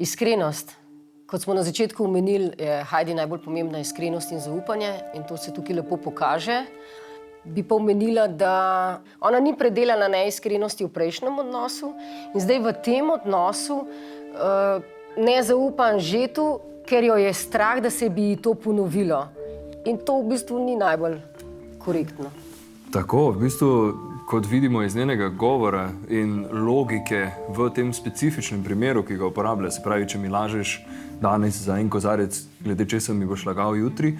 Iskrenost. Kot smo na začetku omenili, je Heidi najbolj pomembna iskrenost in zaupanje in to se tukaj lepo pokaže. Bi pa omenila, da ona ni predelana neiskrenosti v prejšnjem odnosu in zdaj v tem odnosu ne zaupa Anžetu, ker jo je strah, da se bi ji to ponovilo. In to v bistvu ni najbolj korektno. Tako, v bistvu, kot vidimo iz njenega govora in logike v tem specifičnem primeru, ki ga uporablja, se pravi, če mi lažeš danes za en kozarec, glede česa mi boš lagal jutri,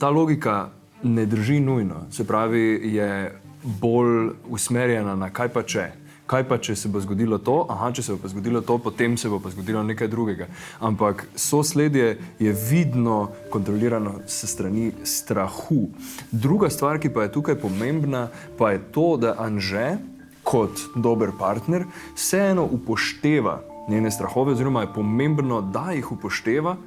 ta logika ne drži nujno. Se pravi, je bolj usmerjena na kaj pa če. Kaj pa, če se bo zgodilo to? Aha, če se bo pa zgodilo to, potem se bo pa zgodilo nekaj drugega. Ampak sosledje je vidno kontrolirano se strani strahu. Druga stvar, ki pa je tukaj pomembna, pa je to, da Anže kot dober partner vseeno upošteva njene strahove, oziroma je pomembno, da jih upošteva,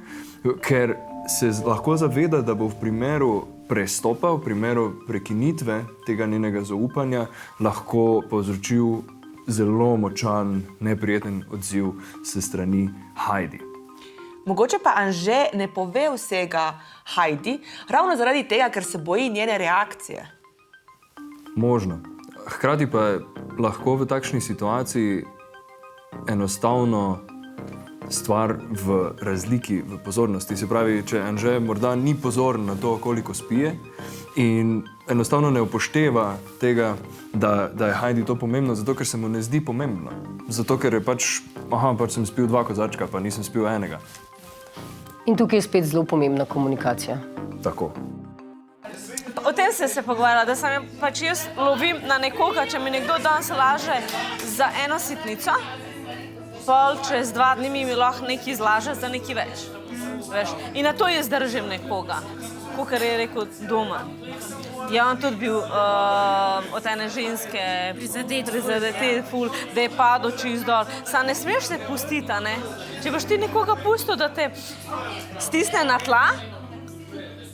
ker se lahko zaveda, da bo v primeru prestopa, v primeru prekinitve tega njenega zaupanja lahko povzročil zelo močan, neprijeten odziv se strani Heidi. Mogoče pa Anže ne pove vsega Heidi, ravno zaradi tega, ker se boji njene reakcije. Možno. Hkrati pa je lahko v takšni situaciji enostavno stvar v razliki, v pozornosti. Se pravi, če Anže morda ni pozoren na to, koliko spije in enostavno ne upošteva tega, da je Heidi to pomembno, zato ker se mu ne zdi pomembno. Zato ker je pač sem spil 2 kozarčka, pa nisem spil enega. In tukaj je spet zelo pomembna komunikacija. Tako. O tem se pogovarjala, da sem pač jaz lovim na nekoga, če mi nekdo danes laže za eno sitnico, pol čez 2 dni mi lahko nekaj zlaže za nekaj več. Veš? In na to jaz držim nekoga, kakor je rekel doma. Je on tudi bil od ene ženske prizadeti ful, da je padel čist dol. Sam ne smeš se pustiti, a ne? Če boš ti nekoga pustil, da te stisne na tla,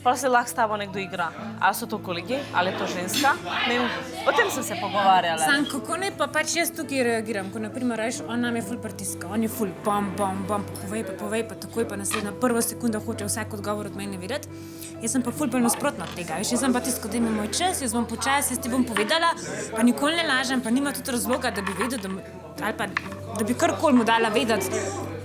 pa se lahko s tabo nekdo igra. Ali so to kolegi, ali je to ženska? Ne, o tem sem se pogovarjala. Sam, kako ne, pa pač jaz tukaj reagiram, ko naprimer reš, on nam je ful pritiska, on je ful bam, povej, pa takoj, pa naslednja prva sekunda hoče vsak odgovor od mene videti. Jaz sem pa ful nasprotno od tega, veš, jaz sem pa tisto, da ima moj čas, jaz bom počasi, jaz ti bom povedala, pa nikoli ne lažem, pa nima tudi razloga, da bi vedel, ali pa da bi karkoli mu dala vedeti,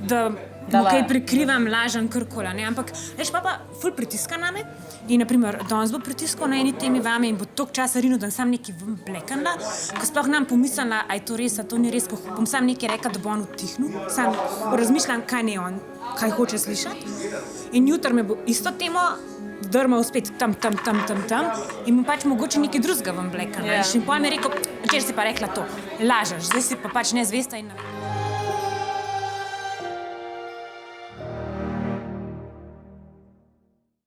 da mu kaj prikrivam, lažem, karkoli, ne, ampak, veš, pa ful pritiska name in, naprimer, danes bo pritiskal na eni temi vame in bo toliko časa rinil, da sam nekaj blekanda, ko sploh nam pomislila, a je to res, a to ni res, ko bom sam nekaj rekla, da bo on utihnil, sam razmišljam, kaj ne on, kaj hoče slišati in jutri me bo isto temo drmal spet tam in mu pač mogoče nekaj drugega vam blekam. In potem mi je rekel, če si pa rekla to, lažeš, zdaj si pa pač nezvesta in